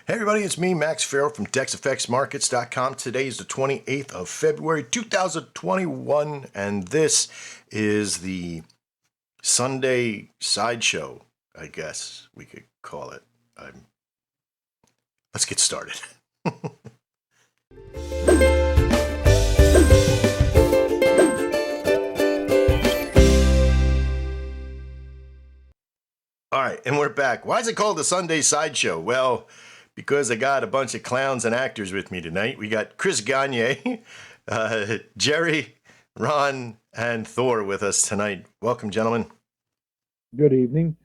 Hey everybody, it's me, Max Farrell from DexFXMarkets.com. Today is the 28th of February, 2021, and this is the Sunday sideshow, I guess we could call it. Let's get started. All right, and we're back. Why is it called the Sunday Sideshow? Well, because I got a bunch of clowns and actors with me tonight. We got Chris Gagne, Jerry, Ron, and Thor with us tonight. Welcome, gentlemen. Good evening.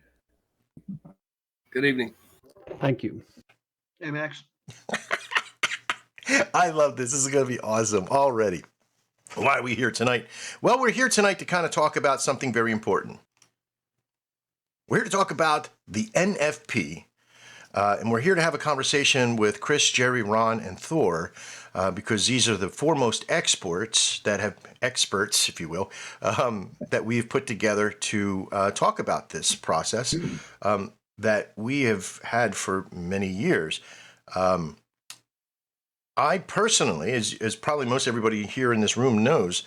Good evening. Thank you. Hey, Max. I love this. This is going to be awesome already. Why are we here tonight? Well, we're here tonight to kind of talk about something very important. We're here to talk about the NFP, and we're here to have a conversation with Chris, Jerry, Ron, and Thor, because these are the foremost experts, if you will, that we've put together to talk about this process that we have had for many years. I personally, as probably most everybody here in this room knows,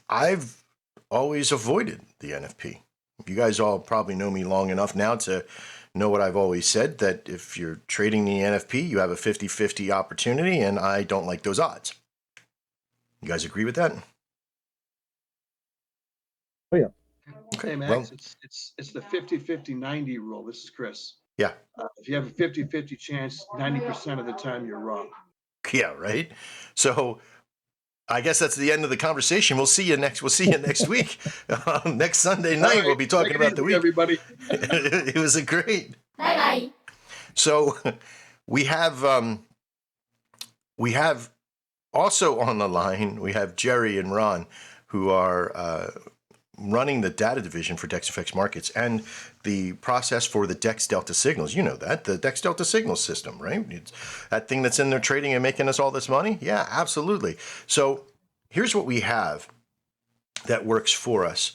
I've always avoided the NFP. You guys all probably know me long enough now to know what I've always said, that if you're trading the NFP, you have a 50-50 opportunity, and I don't like those odds. You guys agree with that? Oh, yeah. Okay, Hey, Max, well, it's the 50-50-90 rule. This is Chris. Yeah. If you have a 50-50 chance, 90% of the time you're wrong. Yeah, right? So I guess that's the end of the conversation. We'll see you next week. Next Sunday night, right. We'll be talking about the week. Everybody. It was a great. Bye-bye. So we have also on the line, we have Jerry and Ron, who are running the data division for DexFX Markets and the process for the Dex Delta signals. You know that, the Dex Delta signal system, right? It's that thing that's in there trading and making us all this money. Yeah, absolutely. So here's what we have that works for us.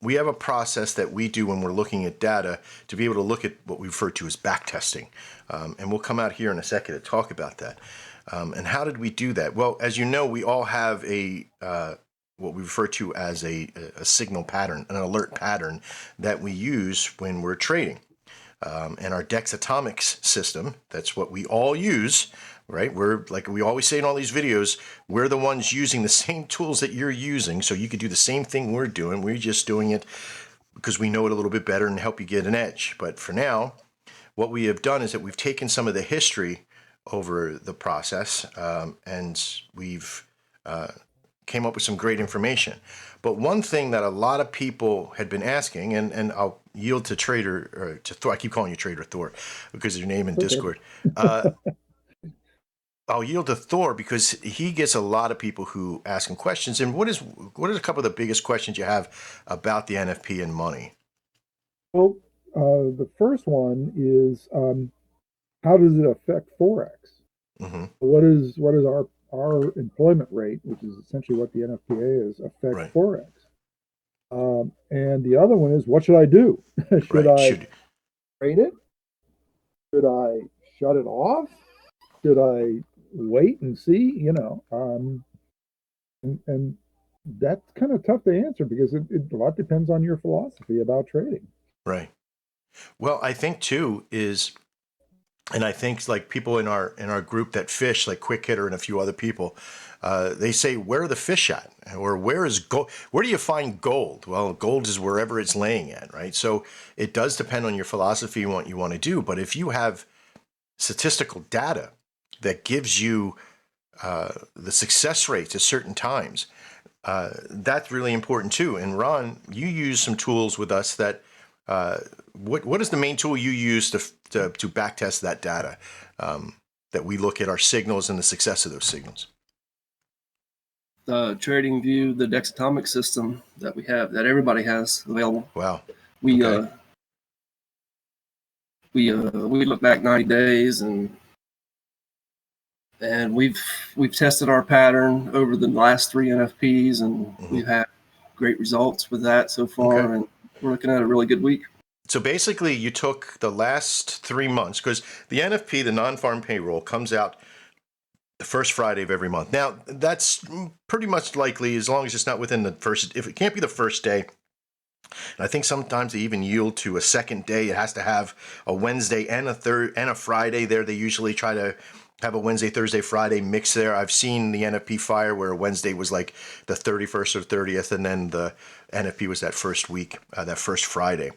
We have a process that we do when we're looking at data to be able to look at what we refer to as back testing. And we'll come out here in a second to talk about that. And how did we do that? Well, as you know, we all have what we refer to as a signal pattern, an alert pattern that we use when we're trading. And our Dex Atomics system, that's what we all use, right? We're, like we always say in all these videos, we're the ones using the same tools that you're using, so you could do the same thing we're doing. We're just doing it because we know it a little bit better and help you get an edge. But for now, what we have done is that we've taken some of the history over the process, and we've came up with some great information. But one thing that a lot of people had been asking, and I'll yield to Trader, or to Thor, I keep calling you Trader Thor because of your name in Discord. I'll yield to Thor because he gets a lot of people who ask him questions. And what is a couple of the biggest questions you have about the NFP and money? Well, the first one is how does it affect Forex? Mm-hmm. What is our employment rate, which is essentially what the NFPA is, affect Right. Forex? And the other one is, what should I do? Should I trade it? Should I shut it off? Should I wait and see? You know, and that's kind of tough to answer because it a lot depends on your philosophy about trading. Right. Well, I think too is, and I think like people in our group that fish, like Quick Hitter and a few other people, they say, where are the fish at? Or where is gold? Where do you find gold? Well, gold is wherever it's laying at, right? So it does depend on your philosophy and what you want to do. But if you have statistical data that gives you the success rates at certain times, that's really important too. And Ron, you use some tools with us that, what is the main tool you use to backtest that data, that we look at our signals and the success of those signals? Trading View, the Dex Atomic system that we have, that everybody has available. Wow. We okay. We look back 90 days and we've tested our pattern over the last 3 NFPs, and we've had great results with that so far. Okay. And we're looking at a really good week. So basically, you took the last 3 months, because the NFP, the non-farm payroll, comes out the first Friday of every month. Now, that's pretty much likely, as long as it's not within the first, if it can't be the first day. And I think sometimes they even yield to a second day. It has to have a Wednesday and a third and a Friday there. They usually try to have a Wednesday, Thursday, Friday mix there. I've seen the NFP fire where Wednesday was like the 31st or 30th, and then the NFP was that first week, that first Friday.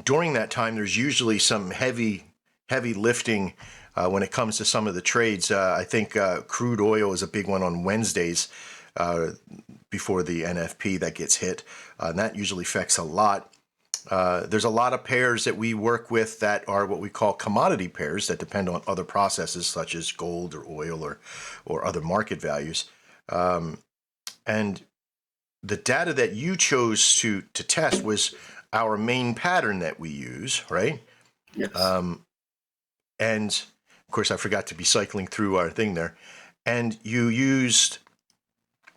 During that time, there's usually some heavy lifting when it comes to some of the trades. I think crude oil is a big one on Wednesdays before the NFP that gets hit. And that usually affects a lot. There's a lot of pairs that we work with that are what we call commodity pairs that depend on other processes such as gold or oil or other market values. And the data that you chose to test was our main pattern that we use, right? Yes. And of course, I forgot to be cycling through our thing there. And you used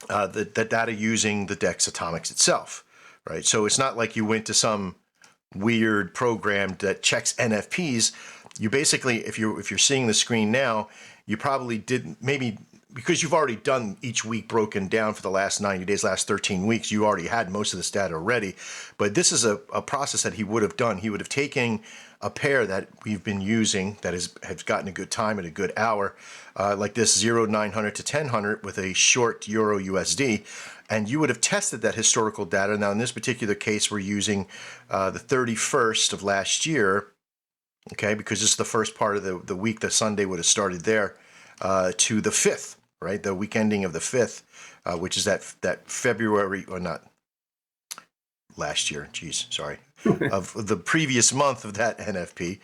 the data using the DEX atomics itself, right? So it's not like you went to some weird program that checks NFPs. You basically, if you're seeing the screen now, you probably didn't, maybe because you've already done each week broken down for the last 90 days, last 13 weeks, you already had most of this data already. But this is a process that he would have done. He would have taken a pair that we've been using that has gotten a good time at a good hour, like this 0,900 to 1000 with a short Euro USD, and you would have tested that historical data. Now, in this particular case, we're using the 31st of last year, okay, because this is the first part of the week. The Sunday would have started there to the 5th, right, the week ending of the 5th, which is that February, or not last year, geez, sorry, of the previous month of that NFP.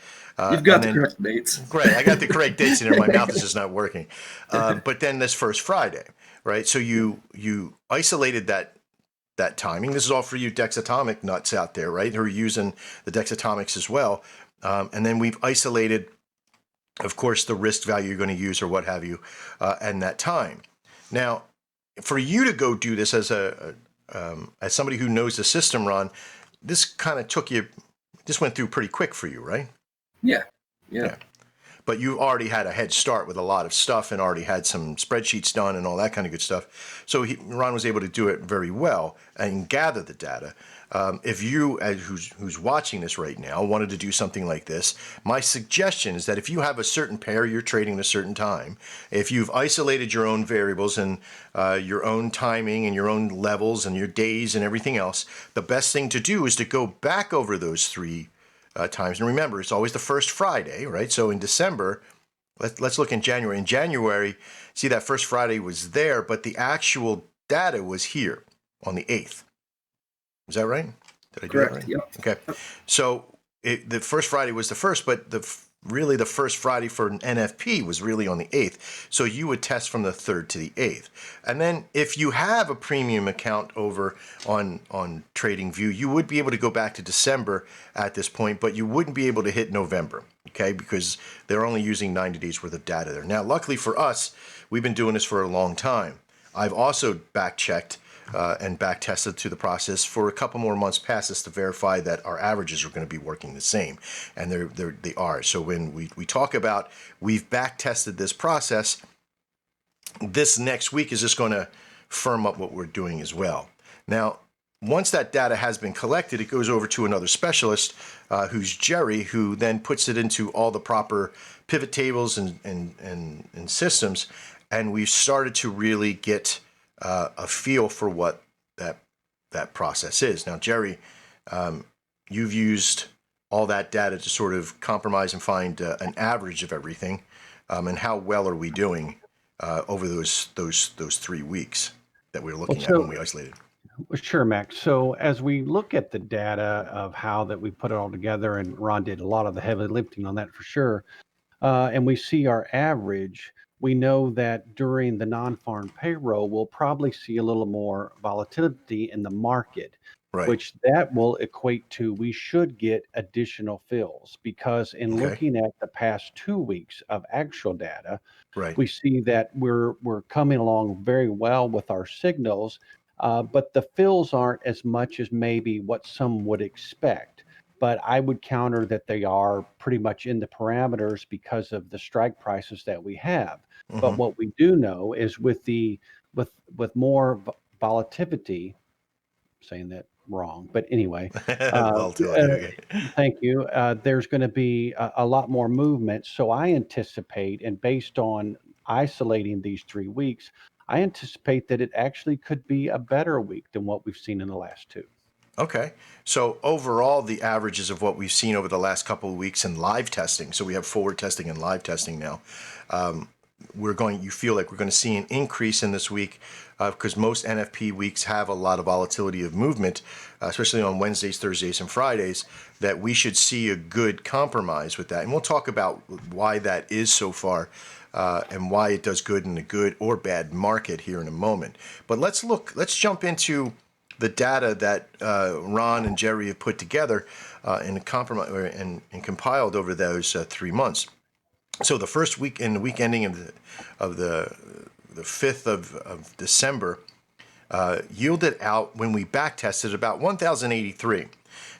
You've got the correct dates. Great, I got the correct dates in there. My mouth is just not working. But then this first Friday, right? So you isolated that timing. This is all for you Dexatomic nuts out there, right? Who are using the Dexatomics as well. And then we've isolated, of course, the risk value you're going to use or what have you, and that time. Now, for you to go do this as somebody who knows the system, Ron, this kind of this went through pretty quick for you, right? Yeah. But you already had a head start with a lot of stuff and already had some spreadsheets done and all that kind of good stuff. So Ron was able to do it very well and gather the data. If you, who's watching this right now, wanted to do something like this, my suggestion is that if you have a certain pair you're trading at a certain time, if you've isolated your own variables and your own timing and your own levels and your days and everything else, the best thing to do is to go back over those three times. And remember, it's always the first Friday, right? So in December, let's look in January. In January, see that first Friday was there, but the actual data was here on the 8th. Is that right? Did I do that right? Yep. Okay. So the first Friday was the first, but really the first Friday for an NFP was really on the 8th. So you would test from the 3rd to the 8th. And then if you have a premium account over on TradingView, you would be able to go back to December at this point, but you wouldn't be able to hit November, okay, because they're only using 90 days worth of data there. Now, luckily for us, we've been doing this for a long time. I've also back-checked and back tested to the process for a couple more months past this to verify that our averages are going to be working the same, and they are. So when we talk about we've back tested this process, this next week is just going to firm up what we're doing as well. Now, once that data has been collected, it goes over to another specialist, who's Jerry, who then puts it into all the proper pivot tables and systems, and we've started to really get a feel for what that process is. Now, Jerry, you've used all that data to sort of compromise and find an average of everything, and how well are we doing over those 3 weeks that we were looking at when we isolated? Well, sure, Max. So as we look at the data of how that we put it all together, and Ron did a lot of the heavy lifting on that for sure, and we see our average, we know that during the non-farm payroll, we'll probably see a little more volatility in the market, Right. which that will equate to we should get additional fills, because in Okay. looking at the past 2 weeks of actual data, Right. we see that we're coming along very well with our signals. but the fills aren't as much as maybe what some would expect. But I would counter that they are pretty much in the parameters because of the strike prices that we have. But what we do know is with more volatility, saying that wrong, but anyway, Volatility. Okay. thank you. There's going to be a lot more movement. So I anticipate, and based on isolating these 3 weeks, I anticipate that it actually could be a better week than what we've seen in the last two. Okay. So overall, the averages of what we've seen over the last couple of weeks in live testing, so we have forward testing and live testing now, you feel like we're going to see an increase in this week because most NFP weeks have a lot of volatility of movement, especially on Wednesdays, Thursdays, and Fridays, that we should see a good compromise with that. And we'll talk about why that is so far and why it does good in a good or bad market here in a moment. But let's jump into the data that Ron and Jerry have put together and compiled over those 3 months. So the first week, in the week ending of the 5th of December, yielded out, when we back tested, about 1,083.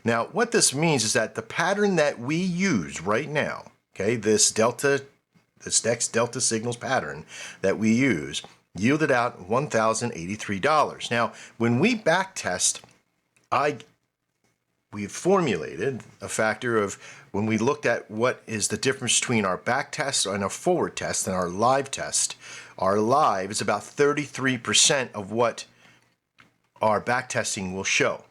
Now, what this means is that the pattern that we use right now, okay, this DEX delta signals pattern that we use, yielded out $1,083. Now, when we back test, we formulated a factor of, when we looked at what is the difference between our back test and our forward test and our live test. Our live is about 33% of what our back testing will show.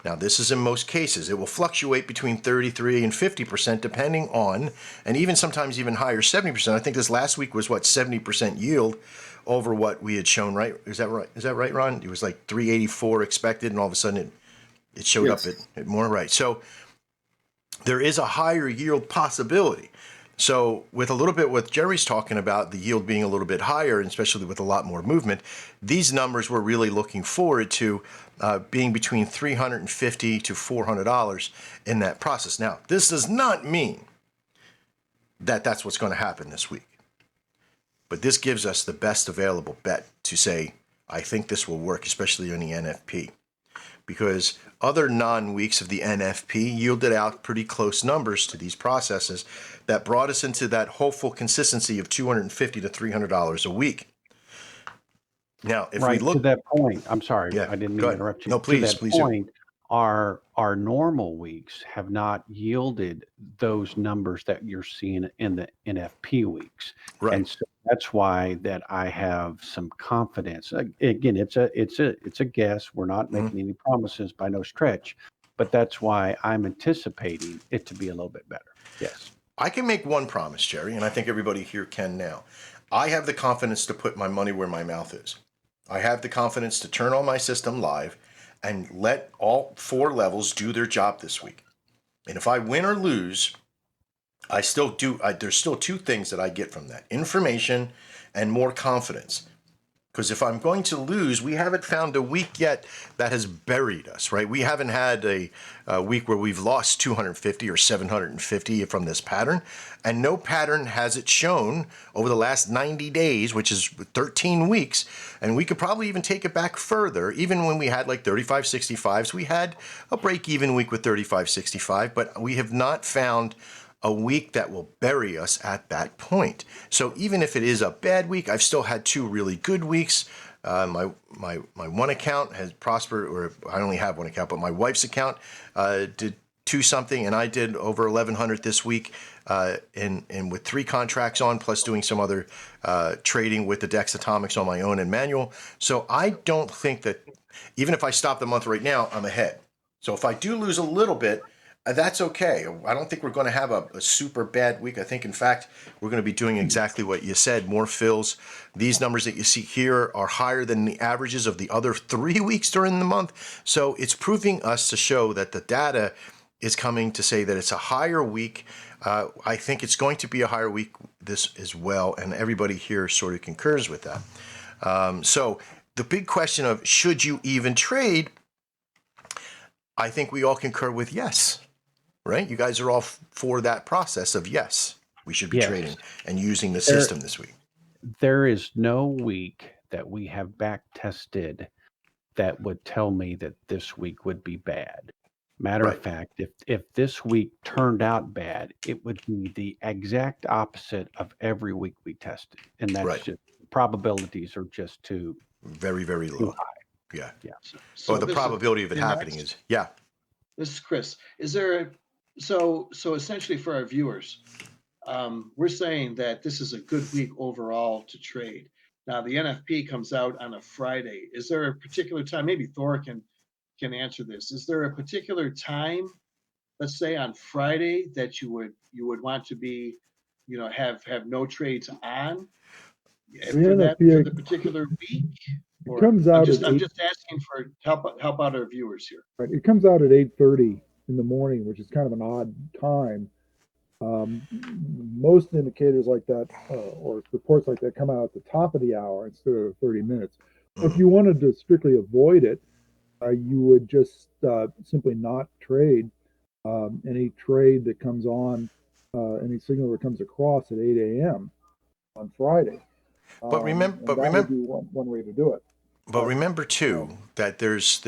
Now, this is in most cases. It will fluctuate between 33 and 50% depending on, and even sometimes even higher, 70%. I think this last week was 70% yield over what we had shown, right? Is that right? Is that right, Ron? It was like 384 expected, and all of a sudden it showed up at more, right? So there is a higher yield possibility. So with a little bit what Jerry's talking about, the yield being a little bit higher, and especially with a lot more movement, these numbers we're really looking forward to being between $350 to $400 in that process. Now, this does not mean that that's what's going to happen this week. But this gives us the best available bet to say, I think this will work, especially on the NFP. Because other non-weeks of the NFP yielded out pretty close numbers to these processes that brought us into that hopeful consistency of $250 to $300 a week. Now, if we look to that point, I'm sorry, yeah, I didn't mean go to ahead. interrupt you. No, please, to that please point, our normal weeks have not yielded those numbers that you're seeing in the NFP weeks. Right. And so that's why that I have some confidence. Again, it's a guess. We're not making any promises by no stretch, but that's why I'm anticipating it to be a little bit better. Yes. I can make one promise, Jerry, and I think everybody here can now. I have the confidence to put my money where my mouth is. I have the confidence to turn on my system live and let all 4 levels do their job this week. And if I win or lose, there's still 2 things that I get from that: information and more confidence. Because if I'm going to lose, we haven't found a week yet that has buried us, right? We haven't had a week where we've lost 250 or 750 from this pattern. And no pattern has it shown over the last 90 days, which is 13 weeks. And we could probably even take it back further. Even when we had like 35.65s, we had a break-even week with 35.65, but we have not found a week that will bury us at that point. So even if it is a bad week, I've still had 2 really good weeks. My one account has prospered, or I only have one account, but my wife's account did 2 something, and I did over 1,100 this week, and with 3 contracts on, plus doing some other trading with the DEX Atomics on my own and manual. So I don't think that, even if I stop the month right now, I'm ahead. So if I do lose a little bit, that's okay. I don't think we're going to have a super bad week. I think, in fact, we're going to be doing exactly what you said, more fills. These numbers that you see here are higher than the averages of the other 3 weeks during the month. So it's proving us to show that the data is coming to say that it's a higher week. I think it's going to be a higher week this as well, and everybody here sort of concurs with that. So the big question of should you even trade, I think we all concur with yes. Right? You guys are all for that process of yes, we should be trading and using the system this week. There is no week that we have back tested that would tell me that this week would be bad. Matter Right. of fact, if this week turned out bad, it would be the exact opposite of every week we tested, and that's Right. just probabilities are just too Very, very too low. high. Yeah. Yeah. Or So the this is probability of it happening is, yeah. this is Chris. Is there so essentially for our viewers, we're saying that this is a good week overall to trade. Now the NFP comes out on a Friday. Is there a particular time? Maybe Thor can answer this. Is there a particular time, let's say on Friday, that you would want to be, have no trades on The for NFPA the particular week? it Or comes I'm out at just I'm 8. just asking for help out our viewers here. Right, it comes out at 8:30 in the morning, which is kind of an odd time. Most indicators like that or reports like that come out at the top of the hour instead of 30 minutes. So if you wanted to strictly avoid it, you would just simply not trade any trade that comes on, any signal that comes across at 8 a.m. on Friday. But remember, And that would be one way to do it. but remember too that there's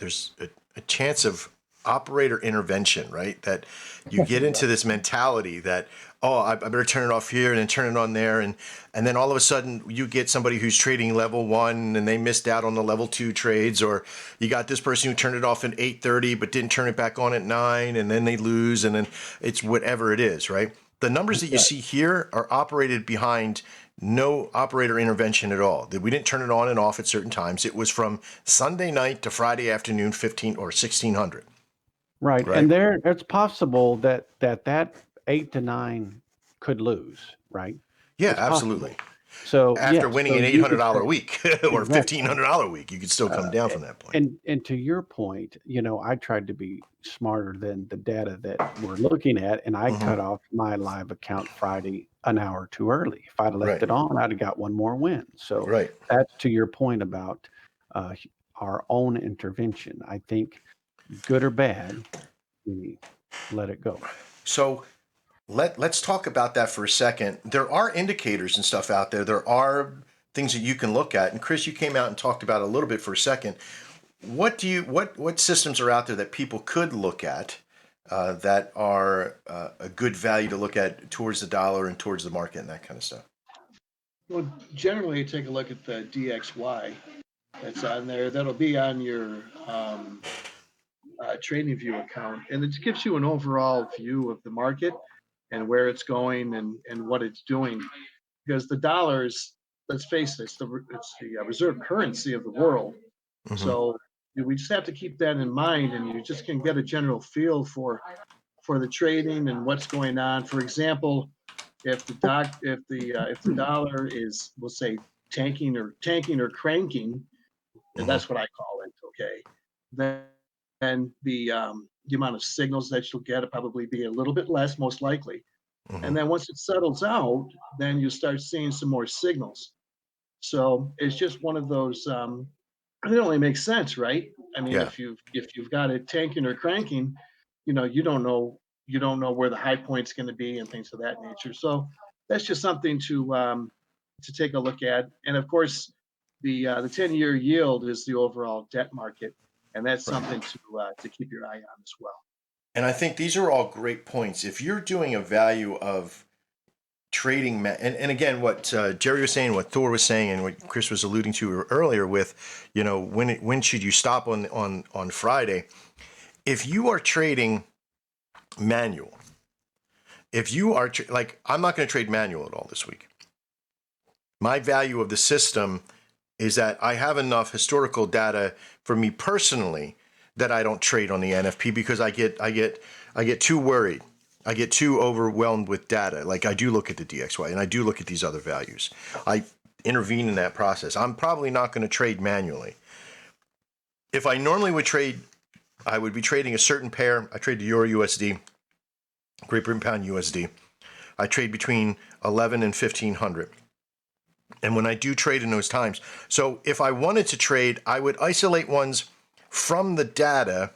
a chance of operator intervention, right? That you get into this mentality that, oh, I better turn it off here and then turn it on there, and then all of a sudden you get somebody who's trading level 1 and they missed out on the level 2 trades, or you got this person who turned it off at 8:30 but didn't turn it back on at 9, and then they lose, and then it's whatever it is, right? The numbers that you see here are operated behind no operator intervention at all. We didn't turn it on and off at certain times. It was from Sunday night to Friday afternoon, 15 or 1600. Right. Right. And it's possible that 8 to 9 could lose, right? Yeah, It's absolutely. possible. So After yes, winning so an you could $800 say week or exactly. $1,500 week, you could still come down from that point. And to your point, I tried to be smarter than the data that we're looking at, and I cut off my live account Friday an hour too early. If I'd left Right. it on, I'd have got one more win. So Right. that's to your point about our own intervention. I think good or bad, we let it go. So let's talk about that for a second. There are indicators and stuff out there. There are things that you can look at. And Chris, you came out and talked about it a little bit for a second. What systems are out there that people could look at that are a good value to look at towards the dollar and towards the market and that kind of stuff? Well, generally, take a look at the DXY that's on there. That'll be on your TradingView account, and it gives you an overall view of the market and where it's going and what it's doing. Because the dollar is, let's face it, it's the reserve currency of the world. So we just have to keep that in mind, and you just can get a general feel for the trading and what's going on. For example, if the dollar is, we'll say, tanking or cranking, and that's what I call it. Okay, then the amount of signals that you'll get will probably be a little bit less, most likely. And then once it settles out, then you start seeing some more signals. So it's just one of those. It only makes sense, right? I mean, Yeah. if you've got it tanking or cranking, you don't know where the high point's going to be and things of that nature. So that's just something to take a look at. And of course, the 10-year yield is the overall debt market, and that's something to keep your eye on as well. And I think these are all great points. If you're doing a value of trading, and again, what Jerry was saying, what Thor was saying, and what Chris was alluding to earlier with, when should you stop on Friday? If you are trading manual, if you are I'm not going to trade manual at all this week. My value of the system is that I have enough historical data for me personally that I don't trade on the NFP because I get too worried. I get too overwhelmed with data. Like I do look at the DXY and I do look at these other values. I intervene in that process. I'm probably not going to trade manually. If I normally would trade, I would be trading a certain pair. I trade the Euro USD, Great Britain Pound USD. I trade between 11 and 1500. And when I do trade in those times, so if I wanted to trade, I would isolate ones from the data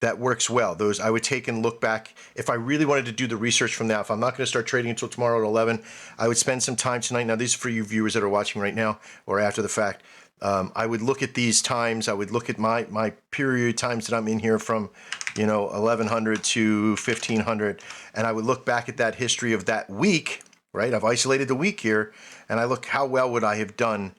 that works well. Those I would take and look back. If I really wanted to do the research from that, if I'm not going to start trading until tomorrow at 11, I would spend some time tonight. Now, these are for you viewers that are watching right now or after the fact. I would look at these times. I would look at my period times that I'm in here from, 1100 to 1500, and I would look back at that history of that week. Right, I've isolated the week here, and I look how well would I have done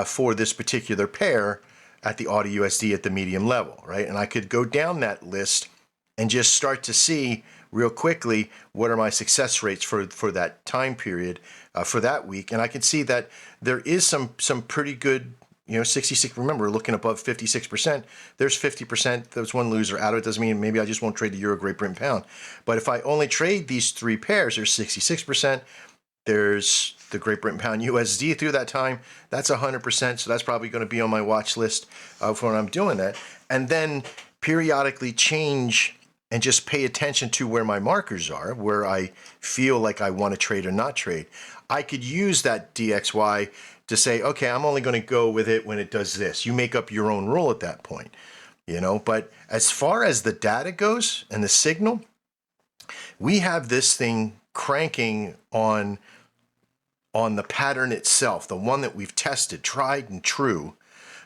for this particular pair at the AUD USD at the medium level. Right, and I could go down that list and just start to see real quickly what are my success rates for that time period for that week, and I can see that there is some pretty good. 66. Remember, we're looking above 56%. There's 50%. There's one loser out of it. Doesn't mean maybe I just won't trade the Euro, Great Britain, Pound. But if I only trade these three pairs, there's 66%. There's the Great Britain Pound USD through that time. That's 100%. So that's probably going to be on my watch list for when I'm doing that. And then periodically change and just pay attention to where my markers are, where I feel like I want to trade or not trade. I could use that DXY to say, okay, I'm only going to go with it when it does this. You make up your own rule at that point, But as far as the data goes and the signal, we have this thing cranking on the pattern itself, the one that we've tested, tried and true.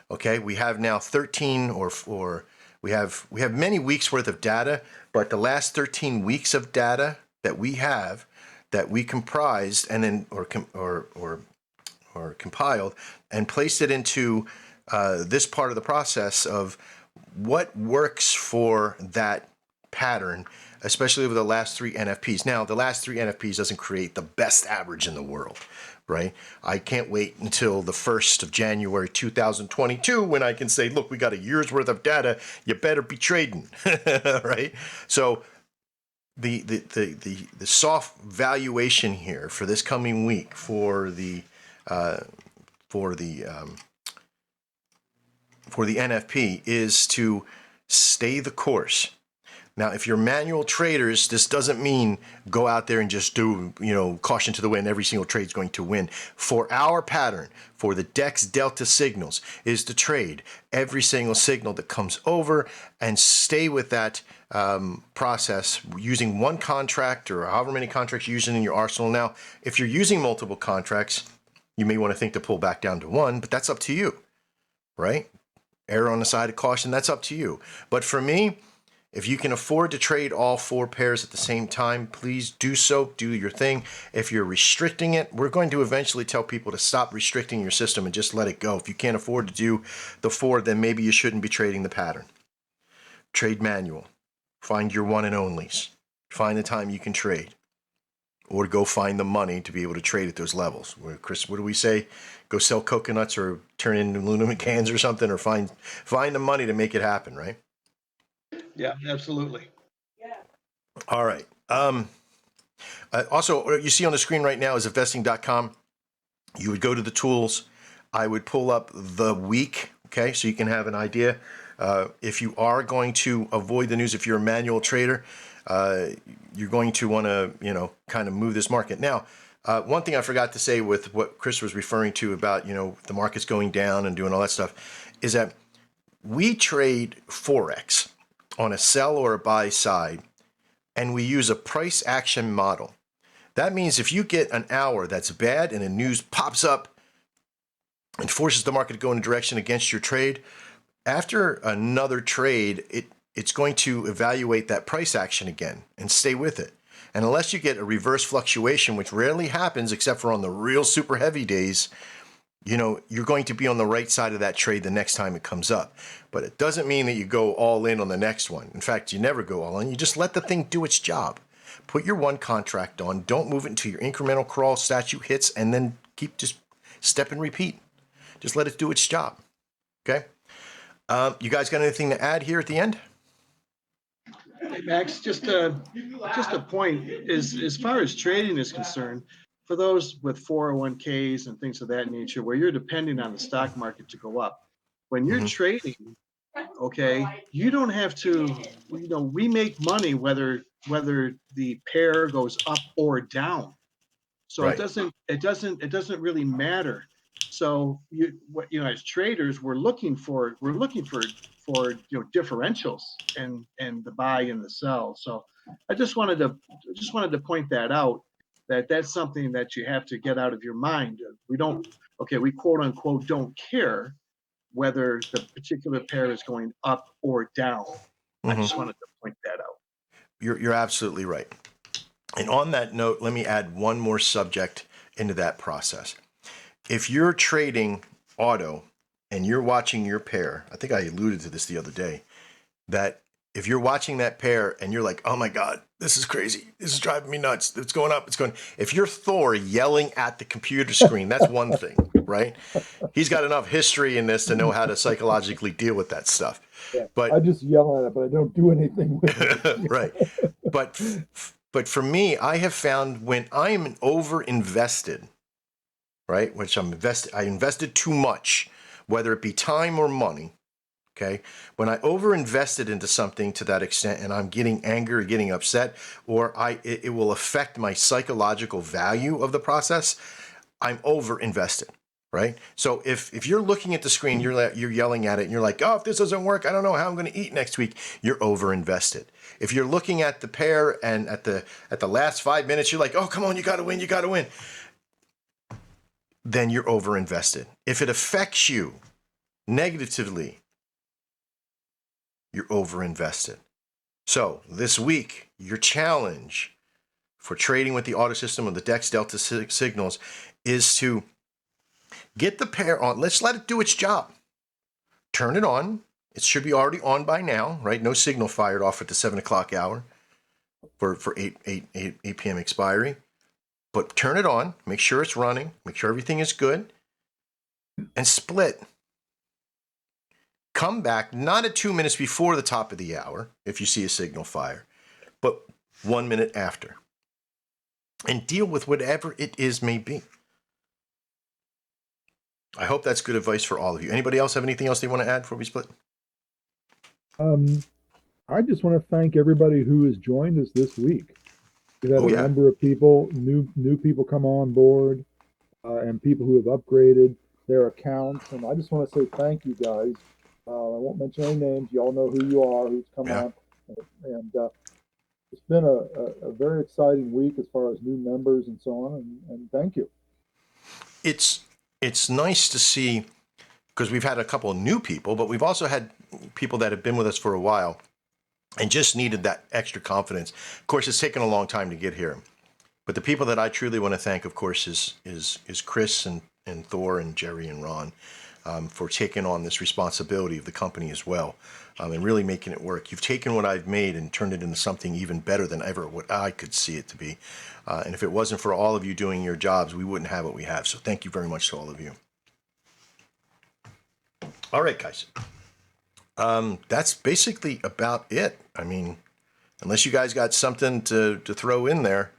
Okay, we have now 13 or we have many weeks worth of data, but the last 13 weeks of data that we have, that we comprised and then or compiled and placed it into this part of the process of what works for that pattern, especially over the last three NFPs. Now, the last three NFPs doesn't create the best average in the world, right? I can't wait until the 1st of January 2022 when I can say, look, we got a year's worth of data. You better be trading, right? So the soft valuation here for this coming week for the NFP is to stay the course. Now, if you're manual traders, this doesn't mean go out there and just do, caution to the wind. Every single trade is going to win. For our pattern, for the DEX delta signals, is to trade every single signal that comes over and stay with that process using one contract or however many contracts you're using in your arsenal. Now, if you're using multiple contracts, you may want to think to pull back down to one, but that's up to you, right? Err on the side of caution, that's up to you. But for me, if you can afford to trade all four pairs at the same time, please do so. Do your thing. If you're restricting it, we're going to eventually tell people to stop restricting your system and just let it go. If you can't afford to do the four, then maybe you shouldn't be trading the pattern. Trade manual. Find your one and onlys. Find the time you can trade. Or go find the money to be able to trade at those levels. Chris, what do we say? Go sell coconuts or turn into aluminum cans or something, or find the money to make it happen, right? Yeah, absolutely. All right. Also, what you see on the screen right now is investing.com. You would go to the tools. I would pull up the week, okay, so you can have an idea. If you are going to avoid the news, if you're a manual trader, you're going to want to, kind of move this market. Now, one thing I forgot to say with what Chris was referring to about, the market's going down and doing all that stuff, is that we trade Forex on a sell or a buy side, and we use a price action model. That means if you get an hour that's bad and the news pops up and forces the market to go in a direction against your trade, after another trade, it's going to evaluate that price action again and stay with it. And unless you get a reverse fluctuation, which rarely happens except for on the real super heavy days, you're going to be on the right side of that trade the next time it comes up. But it doesn't mean that you go all in on the next one. In fact, you never go all in. You just let the thing do its job. Put your one contract on. Don't move it until your incremental crawl statute hits, and then just step and repeat. Just let it do its job. Okay? You guys got anything to add here at the end? Hey, Max, just a point is, as far as trading is concerned, for those with 401ks and things of that nature, where you're depending on the stock market to go up, when you're trading, okay, you don't have to, we make money whether the pair goes up or down. So Right. it doesn't really matter. So as traders, we're looking for differentials and the buy and the sell. So I just wanted to point that out, that's something that you have to get out of your mind. We quote unquote don't care, whether the particular pair is going up or down. I just wanted to point that out. You're absolutely right. And on that note, let me add one more subject into that process. If you're trading auto and you're watching your pair, I think I alluded to this the other day, that if you're watching that pair and you're like, oh my God, this is crazy. This is driving me nuts. It's going up. It's going. If you're Thor yelling at the computer screen, that's one thing, right? He's got enough history in this to know how to psychologically deal with that stuff. Yeah, But I just yell at it, but I don't do anything with it. right. But for me, I have found when I am over invested, right, which I invested too much, whether it be time or money. Okay. When I over invested into something to that extent and I'm getting angry or getting upset, or it will affect my psychological value of the process, I'm over invested. Right. So if you're looking at the screen, you're yelling at it and you're like, oh, if this doesn't work, I don't know how I'm going to eat next week. You're over invested. If you're looking at the pair and at the last 5 minutes, you're like, oh, come on, you got to win. You got to win. Then you're over invested. If it affects you negatively, you're over invested. So this week, your challenge for trading with the auto system of the DEX Delta signals is to get the pair on. Let's let it do its job. Turn it on. It should be already on by now, right? No signal fired off at the 7 o'clock hour for 8 p.m. expiry. But turn it on. Make sure it's running. Make sure everything is good. And split. Come back, not at 2 minutes before the top of the hour, if you see a signal fire, but 1 minute after. And deal with whatever it is may be. I hope that's good advice for all of you. Anybody else have anything else they want to add before we split? I just want to thank everybody who has joined us this week. We've had a number of people, new people come on board, and people who have upgraded their accounts. And I just want to say thank you guys. I won't mention any names. You all know who you are, who's come on. And it's been a very exciting week as far as new members and so on. And thank you. It's nice to see, because we've had a couple of new people, but we've also had people that have been with us for a while and just needed that extra confidence. Of course, it's taken a long time to get here. But the people that I truly want to thank, of course, is Chris and Thor and Jerry and Ron for taking on this responsibility of the company as well, and really making it work. You've taken what I've made and turned it into something even better than ever what I could see it to be. And if it wasn't for all of you doing your jobs, we wouldn't have what we have. So thank you very much to all of you. All right, guys. That's basically about it. I mean, unless you guys got something to throw in there,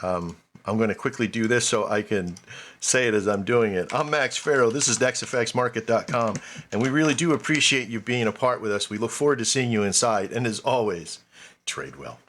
I'm going to quickly do this so I can say it as I'm doing it. I'm Max Farrow. This is DexFXMarket.com, and we really do appreciate you being a part with us. We look forward to seeing you inside, and as always, trade well.